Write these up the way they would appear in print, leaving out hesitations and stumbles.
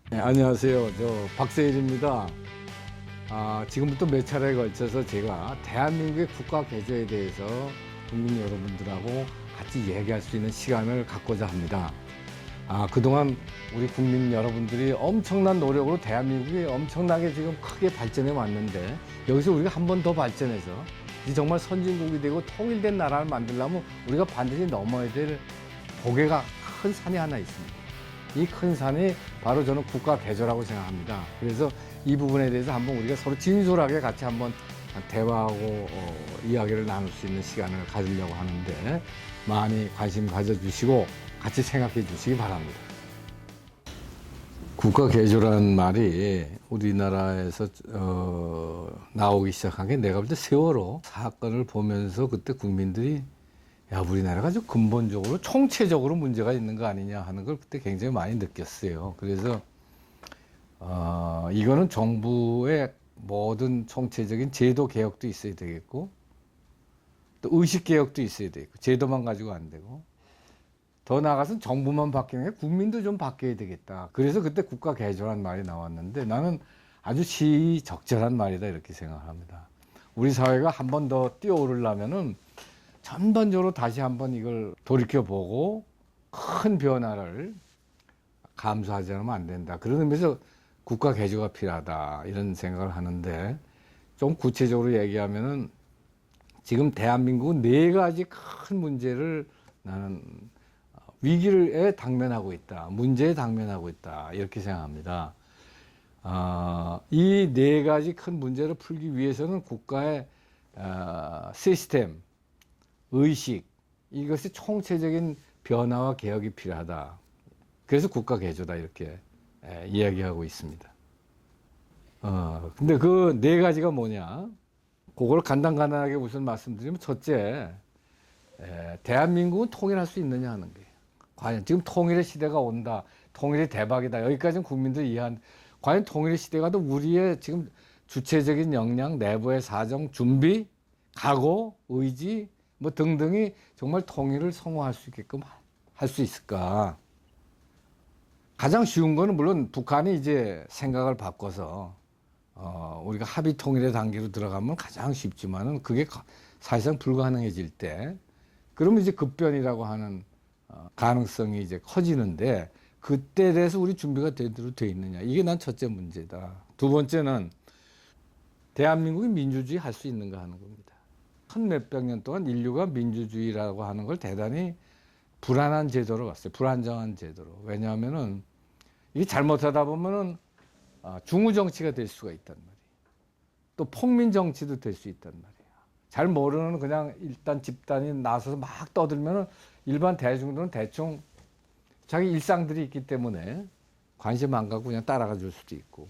네, 안녕하세요. 박세일입니다. 지금부터 몇 차례에 걸쳐서 제가 대한민국의 국가 개조에 대해서 국민 여러분들하고 같이 얘기할 수 있는 시간을 갖고자 합니다. 그동안 우리 국민 여러분들이 엄청난 노력으로 대한민국이 엄청나게 지금 크게 발전해 왔는데, 여기서 우리가 한 번 더 발전해서 이제 정말 선진국이 되고 통일된 나라를 만들려면 우리가 반드시 넘어야 될 고개가 큰 산이 하나 있습니다. 이 큰 산이 바로 저는 국가 개조라고 생각합니다. 그래서 이 부분에 대해서 한번 우리가 서로 진솔하게 같이 한번 대화하고 이야기를 나눌 수 있는 시간을 가지려고 하는데, 많이 관심 가져주시고 같이 생각해 주시기 바랍니다. 국가 개조라는 말이 우리나라에서 나오기 시작한 게, 내가 볼 때 세월호 사건을 보면서 그때 국민들이 우리나라가 좀 근본적으로 총체적으로 문제가 있는 거 아니냐 하는 걸 그때 굉장히 많이 느꼈어요. 그래서 이거는 정부의 모든 총체적인 제도 개혁도 있어야 되겠고, 또 의식 개혁도 있어야 되겠고, 제도만 가지고 안 되고, 더 나아가서는 정부만 바뀌는 게 국민도 좀 바뀌어야 되겠다. 그래서 그때 국가 개조란 말이 나왔는데, 나는 아주 시적절한 말이다 이렇게 생각합니다. 우리 사회가 한 번 더 뛰어오르려면은 전반적으로 다시 한번 이걸 돌이켜보고 큰 변화를 감수하지 않으면 안 된다. 그런 의미에서 국가 개조가 필요하다 이런 생각을 하는데, 좀 구체적으로 얘기하면은 지금 대한민국은 네 가지 큰 문제를 나는 위기에 당면하고 있다, 문제에 당면하고 있다 이렇게 생각합니다. 이 네 가지 큰 문제를 풀기 위해서는 국가의 시스템, 의식, 이것이 총체적인 변화와 개혁이 필요하다. 그래서 국가 개조다 이렇게 이야기하고 있습니다. 근데 그 네 가지가 뭐냐? 그걸 간단하게 우선 말씀드리면, 첫째, 대한민국은 통일할 수 있느냐 하는 거예요. 과연 지금 통일의 시대가 온다, 통일이 대박이다, 여기까지는 국민들이 이해한. 과연 통일의 시대가 또 우리의 지금 주체적인 역량, 내부의 사정, 준비, 각오, 의지 뭐 등등이 정말 통일을 성공할 수 있게끔 할 수 있을까? 가장 쉬운 거는 물론 북한이 이제 생각을 바꿔서 우리가 합의 통일의 단계로 들어가면 가장 쉽지만은, 그게 사실상 불가능해질 때, 그러면 이제 급변이라고 하는 가능성이 이제 커지는데, 그때에 대해서 우리 준비가 제대로 돼 있느냐, 이게 난 첫째 문제다. 두 번째는 대한민국이 민주주의 할 수 있는가 하는 겁니다. 한 몇백 년 동안 인류가 민주주의라고 하는 걸 대단히 불안한 제도로 봤어요. 불안정한 제도로. 왜냐하면은 이게 잘못하다 보면은 중우 정치가 될 수가 있단 말이에요. 또 폭민 정치도 될 수 있단 말이에요. 잘 모르는 그냥 일단 집단이 나서서 막 떠들면은 일반 대중들은 대충 자기 일상들이 있기 때문에 관심 안 갖고 그냥 따라가 줄 수도 있고.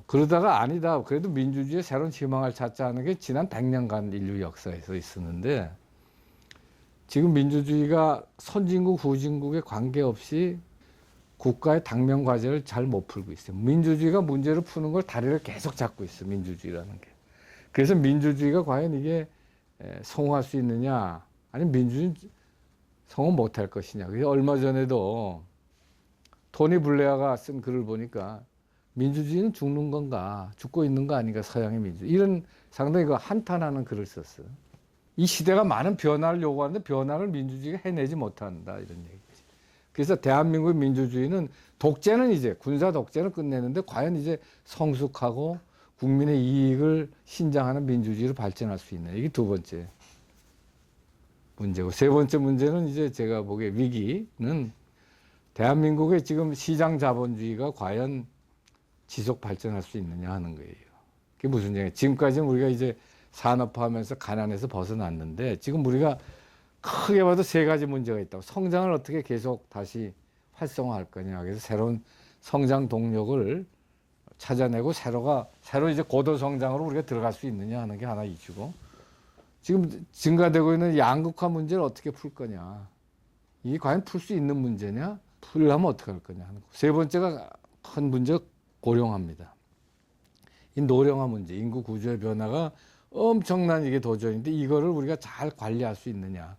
그러다가 아니다, 그래도 민주주의의 새로운 희망을 찾자 하는 게 지난 100년간 인류 역사에서 있었는데, 지금 민주주의가 선진국, 후진국에 관계없이 국가의 당면 과제를 잘 못 풀고 있어요. 민주주의가 문제를 푸는 걸 다리를 계속 잡고 있어요, 민주주의라는 게. 그래서 민주주의가 과연 이게 성공할 수 있느냐, 아니면 민주주의 성공 못할 것이냐. 그래서 얼마 전에도 토니 블레어가 쓴 글을 보니까, 민주주의는 죽는 건가, 죽고 있는 거 아닌가, 서양의 민주주의. 이런 상당히 그 한탄하는 글을 썼어요. 이 시대가 많은 변화를 요구하는데 변화를 민주주의가 해내지 못한다, 이런 얘기지. 그래서 대한민국의 민주주의는, 독재는 이제 군사 독재는 끝내는데, 과연 이제 성숙하고 국민의 이익을 신장하는 민주주의로 발전할 수 있냐, 이게 두 번째 문제고, 세 번째 문제는 이제 제가 보기에 위기는 대한민국의 지금 시장 자본주의가 과연 지속 발전할 수 있느냐 하는 거예요. 그게 무슨 얘기예요? 지금까지는 우리가 이제 산업화하면서 가난에서 벗어났는데, 지금 우리가 크게 봐도 세 가지 문제가 있다고. 성장을 어떻게 계속 다시 활성화할 거냐. 그래서 새로운 성장 동력을 찾아내고, 새로 이제 고도 성장으로 우리가 들어갈 수 있느냐 하는 게 하나 이슈고, 지금 증가되고 있는 양극화 문제를 어떻게 풀 거냐. 이게 과연 풀 수 있는 문제냐? 풀려면 어떻게 할 거냐 하는 거. 세 번째가 큰 문제가 고령화입니다. 이 노령화 문제, 인구 구조의 변화가 엄청난 이게 도전인데, 이거를 우리가 잘 관리할 수 있느냐.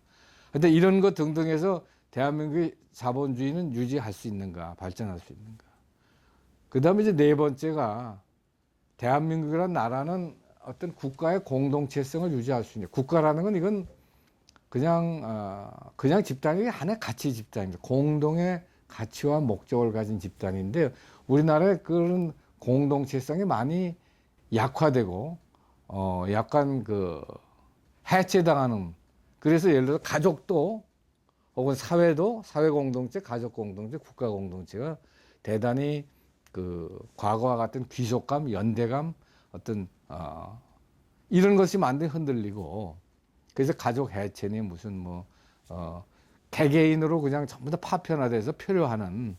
근데 이런 것 등등해서 대한민국의 자본주의는 유지할 수 있는가, 발전할 수 있는가. 그다음에 이제 네 번째가 대한민국이라는 나라는 어떤 국가의 공동체성을 유지할 수 있는 국가라는 건 이건 그냥 집단이 하나의 가치 집단입니다. 공동의 가치와 목적을 가진 집단인데 우리나라의 그런 공동체성이 많이 약화되고 약간 해체당하는 그래서 예를 들어 가족도 혹은 사회도 사회 공동체, 가족 공동체, 국가 공동체가 대단히 과거와 같은 귀속감, 연대감 어떤 이런 것이 많이 흔들리고 그래서 가족 해체니 무슨 개개인으로 그냥 전부 다 파편화돼서 표류하는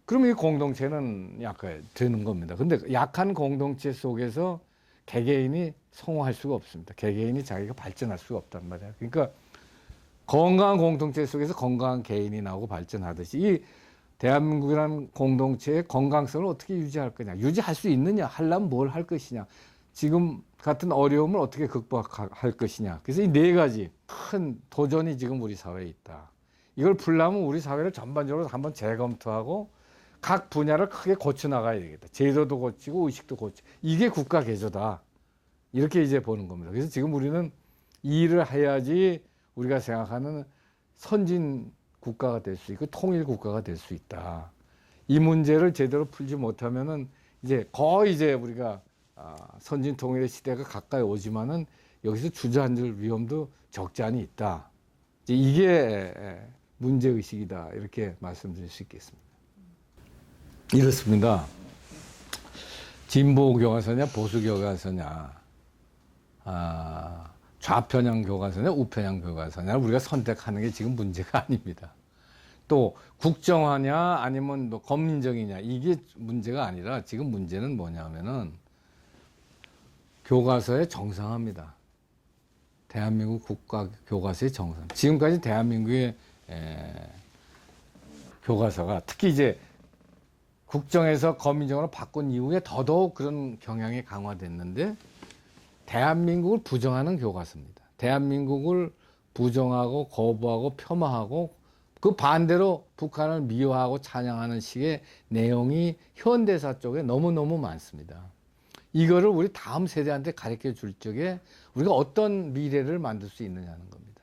그러면 이 공동체는 약간 되는 겁니다. 근데 약한 공동체 속에서 개개인이 성공할 수가 없습니다. 개개인이 자기가 발전할 수가 없단 말이에요. 그러니까 건강한 공동체 속에서 건강한 개인이 나오고 발전하듯이 이 대한민국이라는 공동체의 건강성을 어떻게 유지할 거냐. 유지할 수 있느냐. 하려면 뭘 할 것이냐. 지금 같은 어려움을 어떻게 극복할 것이냐. 그래서 이 네 가지 큰 도전이 지금 우리 사회에 있다. 이걸 풀려면 우리 사회를 전반적으로 한번 재검토하고 각 분야를 크게 고쳐나가야 되겠다. 제도도 고치고 의식도 고치고. 이게 국가 개조다. 이렇게 이제 보는 겁니다. 그래서 지금 우리는 이 일을 해야지 우리가 생각하는 선진 국가가 될 수 있고 통일 국가가 될 수 있다. 이 문제를 제대로 풀지 못하면은 이제 거의 이제 우리가 선진 통일의 시대가 가까이 오지만은 여기서 주저앉을 위험도 적지 않이 있다. 이게 문제 의식이다. 이렇게 말씀드릴 수 있겠습니다. 이렇습니다. 진보 교과서냐 보수 교과서냐, 좌편향 교과서냐 우편향 교과서냐 우리가 선택하는 게 지금 문제가 아닙니다. 또 국정화냐 아니면 검민정이냐 이게 문제가 아니라 지금 문제는 뭐냐면은 교과서의 정상화입니다. 대한민국 국가 교과서의 정상. 지금까지 대한민국의 교과서가 특히 이제 국정에서 검민정으로 바꾼 이후에 더더욱 그런 경향이 강화됐는데 대한민국을 부정하는 교과서입니다. 대한민국을 부정하고 거부하고 폄하하고 그 반대로 북한을 미워하고 찬양하는 식의 내용이 현대사 쪽에 너무너무 많습니다. 이거를 우리 다음 세대한테 가르쳐 줄 적에 우리가 어떤 미래를 만들 수 있느냐는 겁니다.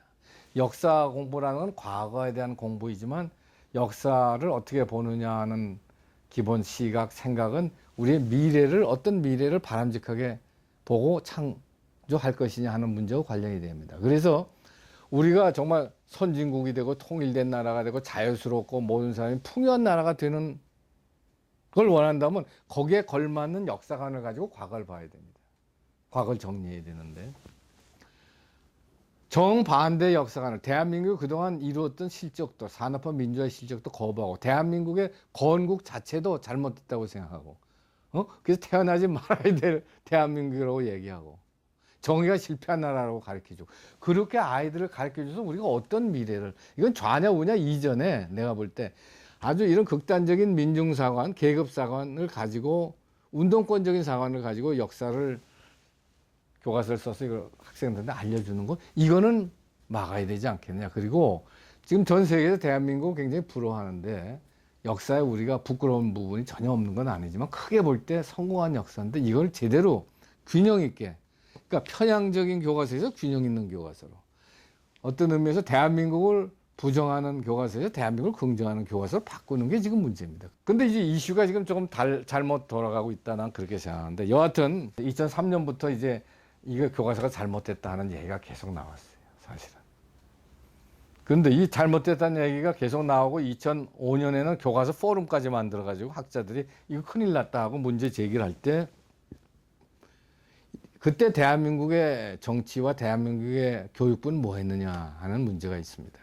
역사 공부라는 건 과거에 대한 공부이지만 역사를 어떻게 보느냐 하는 기본 시각, 생각은 우리의 미래를 어떤 미래를 바람직하게 보고 창조할 것이냐 하는 문제와 관련이 됩니다. 그래서 우리가 정말 선진국이 되고 통일된 나라가 되고 자유스럽고 모든 사람이 풍요한 나라가 되는 걸 원한다면 거기에 걸맞는 역사관을 가지고 과거를 봐야 됩니다. 과거를 정리해야 되는데 정반대 역사관을 대한민국이 그동안 이루었던 실적도 산업화 민주화의 실적도 거부하고 대한민국의 건국 자체도 잘못됐다고 생각하고 그래서 태어나지 말아야 될 대한민국이라고 얘기하고 정의가 실패한 나라라고 가르쳐주고 그렇게 아이들을 가르쳐줘서 우리가 어떤 미래를 이건 좌냐 우냐 이전에 내가 볼 때 아주 이런 극단적인 민중사관 계급사관을 가지고 운동권적인 사관을 가지고 역사를 교과서를 써서 이걸 학생들한테 알려주는 거 이거는 막아야 되지 않겠냐. 그리고 지금 전 세계에서 대한민국 굉장히 부러워하는데 역사에 우리가 부끄러운 부분이 전혀 없는 건 아니지만 크게 볼 때 성공한 역사인데 이걸 제대로 균형 있게 그러니까 편향적인 교과서에서 균형 있는 교과서로 어떤 의미에서 대한민국을 부정하는 교과서에서 대한민국을 긍정하는 교과서로 바꾸는 게 지금 문제입니다. 근데 이제 이슈가 지금 조금 잘못 돌아가고 있다 난 그렇게 생각하는데 여하튼 2003년부터 이제 이거 교과서가 잘못됐다 하는 얘기가 계속 나왔어요. 사실은. 그런데 이 잘못됐다는 얘기가 계속 나오고 2005년에는 교과서 포럼까지 만들어가지고 학자들이 이거 큰일 났다 하고 문제 제기를 할 때 그때 대한민국의 정치와 대한민국의 교육부는 뭐 했느냐 하는 문제가 있습니다.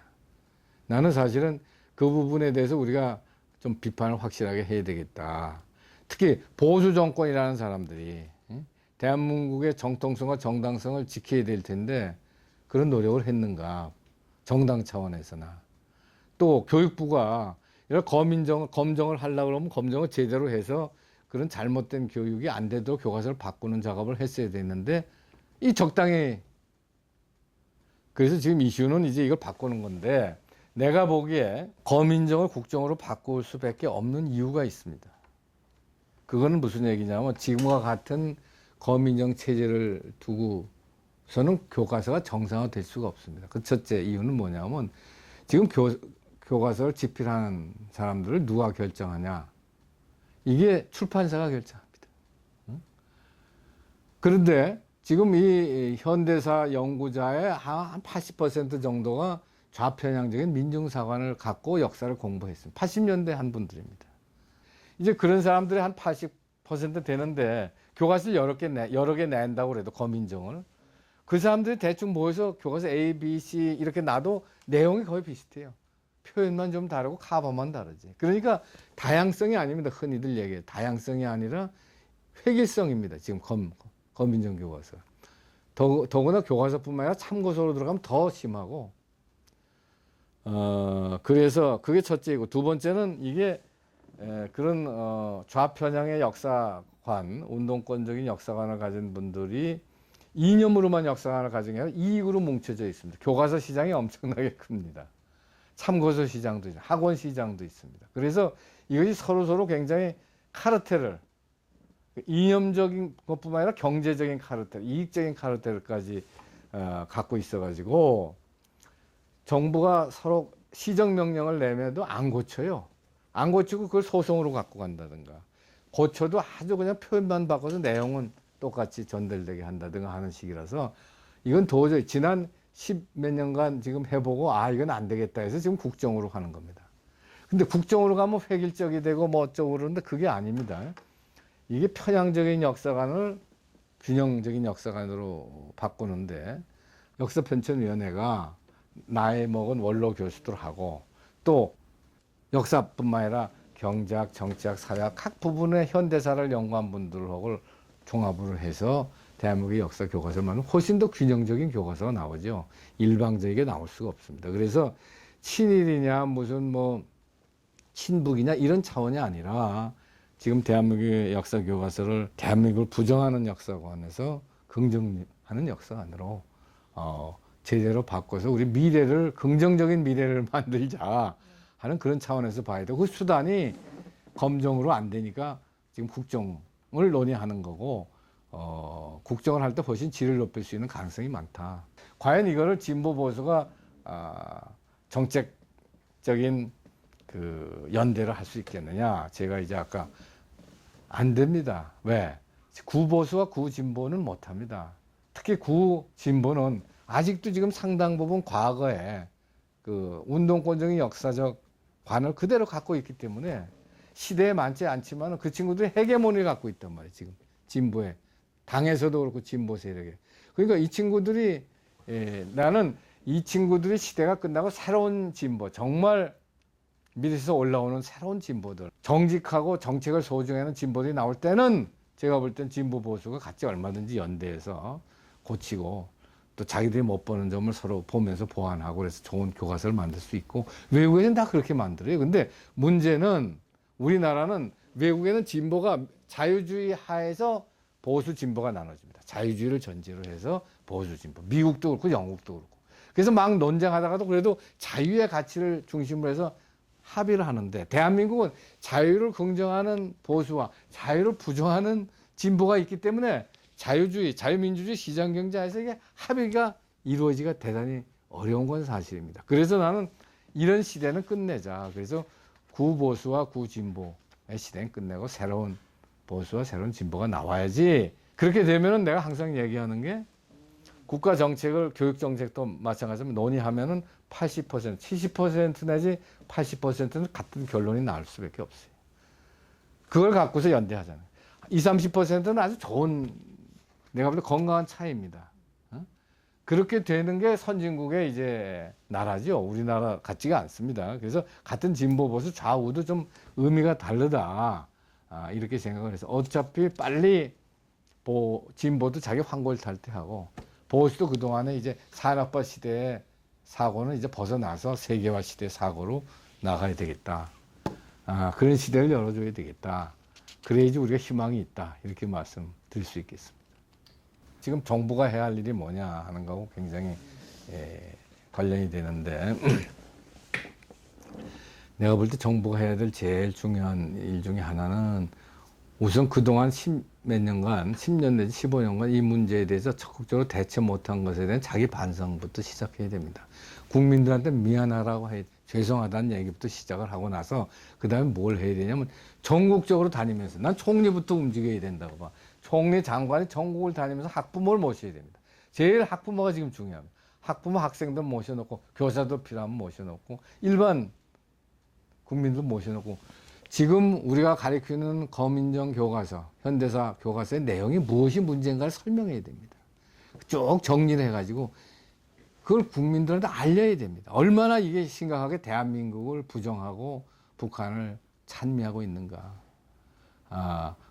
나는 사실은 그 부분에 대해서 우리가 좀 비판을 확실하게 해야 되겠다. 특히 보수 정권이라는 사람들이 대한민국의 정통성과 정당성을 지켜야 될 텐데 그런 노력을 했는가. 정당 차원에서나. 또 교육부가 이런 검정을 하려고 그러면 검정을 제대로 해서 그런 잘못된 교육이 안 되도록 교과서를 바꾸는 작업을 했어야 됐는데 이 적당히 그래서 지금 이슈는 이제 이걸 바꾸는 건데 내가 보기에 검인정을 국정으로 바꿀 수밖에 없는 이유가 있습니다. 그거는 무슨 얘기냐면 지금과 같은 거민정 체제를 두고서는 교과서가 정상화될 수가 없습니다. 그 첫째 이유는 뭐냐면 지금 교과서를 집필하는 사람들을 누가 결정하냐? 이게 출판사가 결정합니다. 그런데 지금 이 현대사 연구자의 한 80% 정도가 좌편향적인 민중사관을 갖고 역사를 공부했습니다. 80년대 한 분들입니다. 이제 그런 사람들이 한 80% 되는데 교과서를 여러 개 낸다고 그래도 거민정을 그 사람들이 대충 모여서 교과서 A, B, C 이렇게 놔도 내용이 거의 비슷해요. 표현만 좀 다르고 카바만 다르지. 그러니까 다양성이 아닙니다. 흔히들 얘기해요. 다양성이 아니라 획일성입니다. 지금 거민정 교과서. 더구나 교과서뿐만 아니라 참고서로 들어가면 더 심하고 그래서 그게 첫째이고 두 번째는 이게 그런 좌편향의 역사관, 운동권적인 역사관을 가진 분들이 이념으로만 역사관을 가진 게 아니라 이익으로 뭉쳐져 있습니다. 교과서 시장이 엄청나게 큽니다. 참고서 시장도 있습니다. 학원 시장도 있습니다. 그래서 이것이 서로 굉장히 카르텔을 이념적인 것뿐만 아니라 경제적인 카르텔, 이익적인 카르텔까지 갖고 있어가지고 정부가 서로 시정명령을 내면도 안 고쳐요. 안 고치고 그걸 소송으로 갖고 간다든가 고쳐도 아주 그냥 표현만 바꿔서 내용은 똑같이 전달되게 한다든가 하는 식이라서 이건 도저히 지난 10몇 년간 지금 해보고 이건 안 되겠다 해서 지금 국정으로 가는 겁니다. 근데 국정으로 가면 획일적이 되고 뭐 어쩌고 그러는데 그게 아닙니다. 이게 편향적인 역사관을 균형적인 역사관으로 바꾸는데 역사편찬위원회가 나이 먹은 원로 교수들하고 또 역사뿐만 아니라 경제학, 정치학, 사회학 각 부분의 현대사를 연구한 분들하고 종합을 해서 대한민국의 역사 교과서를 만들면 훨씬 더 균형적인 교과서가 나오죠. 일방적이게 나올 수가 없습니다. 그래서 친일이냐 무슨 뭐 친북이냐 이런 차원이 아니라 지금 대한민국의 역사 교과서를 대한민국을 부정하는 역사관에서 긍정하는 역사관으로 제대로 바꿔서 우리 미래를 긍정적인 미래를 만들자 하는 그런 차원에서 봐야 되고 그 수단이 검정으로 안 되니까 지금 국정을 논의하는 거고 국정을 할 때 훨씬 질을 높일 수 있는 가능성이 많다. 과연 이거를 진보 보수가 정책적인 그 연대를 할 수 있겠느냐? 제가 이제 아까 안 됩니다. 왜? 구보수와 구진보는 못합니다. 특히 구진보는 아직도 지금 상당 부분 과거에 그 운동권적인 역사적 관을 그대로 갖고 있기 때문에 시대에 맞지 않지만 그 친구들이 헤게모니를 갖고 있단 말이에요. 지금 진보에 당에서도 그렇고 진보 세력에. 그러니까 이 친구들이 나는 이 친구들이 시대가 끝나고 새로운 진보 정말 밑에서 올라오는 새로운 진보들 정직하고 정책을 소중하는 진보들이 나올 때는 제가 볼 땐 진보 보수가 같이 얼마든지 연대해서 고치고 또 자기들이 못 보는 점을 서로 보면서 보완하고 그래서 좋은 교과서를 만들 수 있고 외국에는 다 그렇게 만들어요. 근데 문제는 우리나라는 외국에는 진보가 자유주의 하에서 보수 진보가 나눠집니다. 자유주의를 전제로 해서 보수 진보. 미국도 그렇고 영국도 그렇고. 그래서 막 논쟁하다가도 그래도 자유의 가치를 중심으로 해서 합의를 하는데 대한민국은 자유를 긍정하는 보수와 자유를 부정하는 진보가 있기 때문에 자유주의, 자유민주주의 시장경제에서 이게 합의가 이루어지기가 대단히 어려운 건 사실입니다. 그래서 나는 이런 시대는 끝내자. 그래서 구보수와 구진보의 시대는 끝내고 새로운 보수와 새로운 진보가 나와야지. 그렇게 되면은 내가 항상 얘기하는 게 국가 정책을 교육 정책도 마찬가지로 논의하면은 80%, 70% 내지 80%는 같은 결론이 나올 수밖에 없어요. 그걸 갖고서 연대하잖아요. 20, 30%는 아주 좋은 내가 볼 때 건강한 차이입니다. 그렇게 되는 게 선진국의 이제 나라죠. 우리나라 같지가 않습니다. 그래서 같은 진보 보수 좌우도 좀 의미가 다르다. 이렇게 생각을 해서 어차피 빨리 진보도 자기 황골 탈퇴하고 보수도 그동안에 이제 산업화 시대의 사고는 이제 벗어나서 세계화 시대의 사고로 나가야 되겠다. 그런 시대를 열어줘야 되겠다. 그래야지 우리가 희망이 있다. 이렇게 말씀드릴 수 있겠습니다. 지금 정부가 해야 할 일이 뭐냐 하는 거하고 굉장히 관련이 되는데 내가 볼 때 정부가 해야 될 제일 중요한 일 중에 하나는 우선 그동안 10몇 년간, 10년 내지 15년간 이 문제에 대해서 적극적으로 대처 못한 것에 대한 자기 반성부터 시작해야 됩니다. 국민들한테 미안하라고 죄송하다는 얘기부터 시작을 하고 나서 그 다음에 뭘 해야 되냐면 전국적으로 다니면서 난 총리부터 움직여야 된다고 봐. 총리 장관이 전국을 다니면서 학부모를 모셔야 됩니다. 제일 학부모가 지금 중요합니다. 학부모 학생들 모셔놓고 교사도 필요하면 모셔놓고 일반 국민도 모셔놓고 지금 우리가 가리키는 거민정 교과서, 현대사 교과서의 내용이 무엇이 문제인가를 설명해야 됩니다. 쭉 정리를 해가지고 그걸 국민들한테 알려야 됩니다. 얼마나 이게 심각하게 대한민국을 부정하고 북한을 찬미하고 있는가.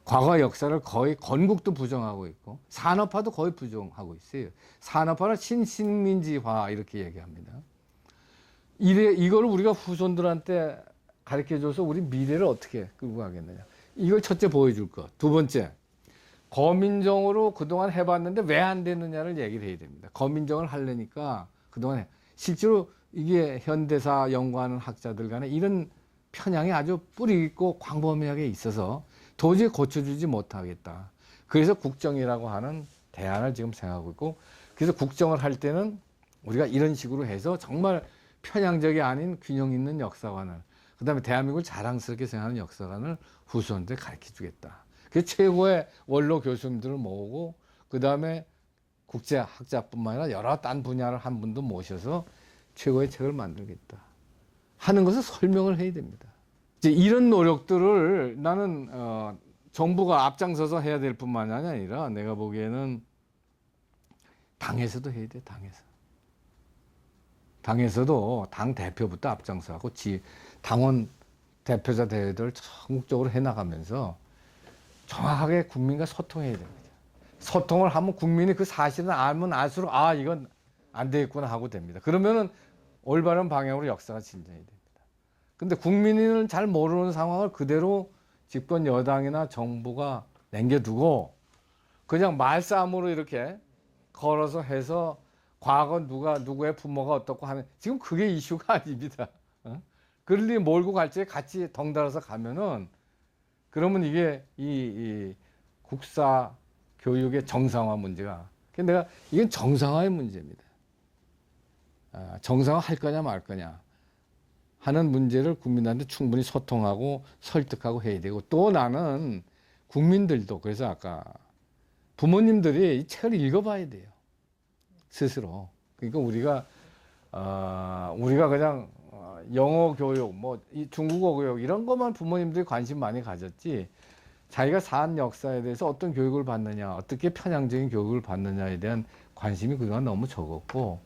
과거 역사를 거의 건국도 부정하고 있고 산업화도 거의 부정하고 있어요. 산업화는 신식민지화 이렇게 얘기합니다. 이걸 우리가 후손들한테 가르쳐줘서 우리 미래를 어떻게 끌고 가겠느냐. 이걸 첫째 보여줄 것. 두 번째, 거민정으로 그동안 해봤는데 왜 안 되느냐를 얘기를 해야 됩니다. 거민정을 하려니까 그동안 실제로 이게 현대사 연구하는 학자들 간에 이런 편향이 아주 뿌리 있고 광범위하게 있어서 도저히 고쳐주지 못하겠다. 그래서 국정이라고 하는 대안을 지금 생각하고 있고 그래서 국정을 할 때는 우리가 이런 식으로 해서 정말 편향적이 아닌 균형 있는 역사관을 그 다음에 대한민국을 자랑스럽게 생각하는 역사관을 후손들에 가르쳐 주겠다. 그래서 최고의 원로 교수님들을 모으고 그 다음에 국제학자뿐만 아니라 여러 딴 분야를 한 분도 모셔서 최고의 책을 만들겠다 하는 것을 설명을 해야 됩니다. 이제 이런 노력들을 나는 정부가 앞장서서 해야 될 뿐만 아니라 내가 보기에는 당에서도 해야 돼. 당에서도 당 대표부터 앞장서고 당원 대표자 대회들을 전국적으로 해나가면서 정확하게 국민과 소통해야 됩니다. 소통을 하면 국민이 그 사실을 알면 알수록 이건 안 되겠구나 하고 됩니다. 그러면은 올바른 방향으로 역사가 진전이 됩니다. 근데 국민은 잘 모르는 상황을 그대로 집권 여당이나 정부가 남겨두고 그냥 말싸움으로 이렇게 걸어서 해서 과거 누구의 부모가 어떻고 하는 지금 그게 이슈가 아닙니다. 그럴 리 몰고 갈지 같이 덩달아서 가면은 그러면 이게 이 국사 교육의 정상화 문제가 내가 이건 정상화의 문제입니다. 정상화 할 거냐 말 거냐 하는 문제를 국민들한테 충분히 소통하고 설득하고 해야 되고 또 나는 국민들도 그래서 아까 부모님들이 이 책을 읽어봐야 돼요. 스스로. 그러니까 우리가 그냥 영어 교육, 이 중국어 교육 이런 것만 부모님들이 관심 많이 가졌지 자기가 산 역사에 대해서 어떤 교육을 받느냐, 어떻게 편향적인 교육을 받느냐에 대한 관심이 그동안 너무 적었고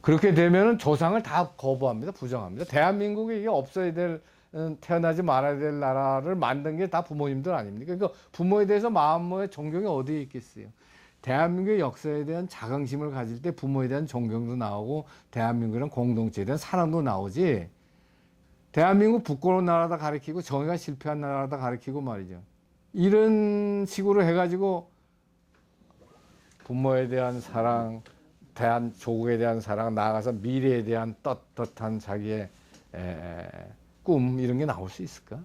그렇게 되면은 조상을 다 거부합니다. 부정합니다. 대한민국이 이게 없어야 될 태어나지 말아야 될 나라를 만든 게 다 부모님들 아닙니까? 그러니까 부모에 대해서 마음의 존경이 어디에 있겠어요? 대한민국의 역사에 대한 자긍심을 가질 때 부모에 대한 존경도 나오고 대한민국이란 공동체에 대한 사랑도 나오지 대한민국 부끄러운 나라다 가리키고 정의가 실패한 나라다 가리키고 말이죠. 이런 식으로 해가지고 부모에 대한 사랑, 대한조국에 대한 사랑, 나아가서 미래에 대한 떳떳한 자기의 꿈 이런 게 나올 수 있을까?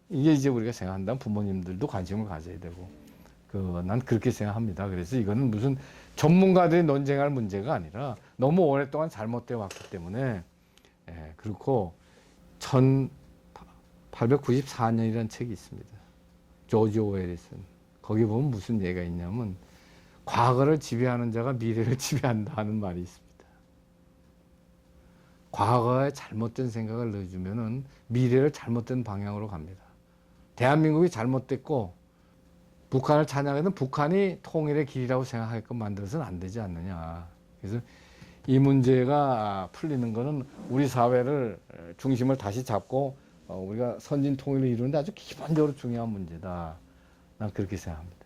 이게 이제 우리가 생각한다면 부모님들도 관심을 가져야 되고 난 그렇게 생각합니다. 그래서 이거는 무슨 전문가들이 논쟁할 문제가 아니라 너무 오랫동안 잘못되어 왔기 때문에 그렇고 1894년이라는 책이 있습니다. 조지 오웰이 쓴 거기 보면 무슨 얘기가 있냐면 과거를 지배하는 자가 미래를 지배한다 하는 말이 있습니다. 과거에 잘못된 생각을 넣어주면은 미래를 잘못된 방향으로 갑니다. 대한민국이 잘못됐고 북한을 찬양하는 북한이 통일의 길이라고 생각하게끔 만들어서는 안 되지 않느냐. 그래서 이 문제가 풀리는 것은 우리 사회를 중심을 다시 잡고 우리가 선진 통일을 이루는데 아주 기본적으로 중요한 문제다. 난 그렇게 생각합니다.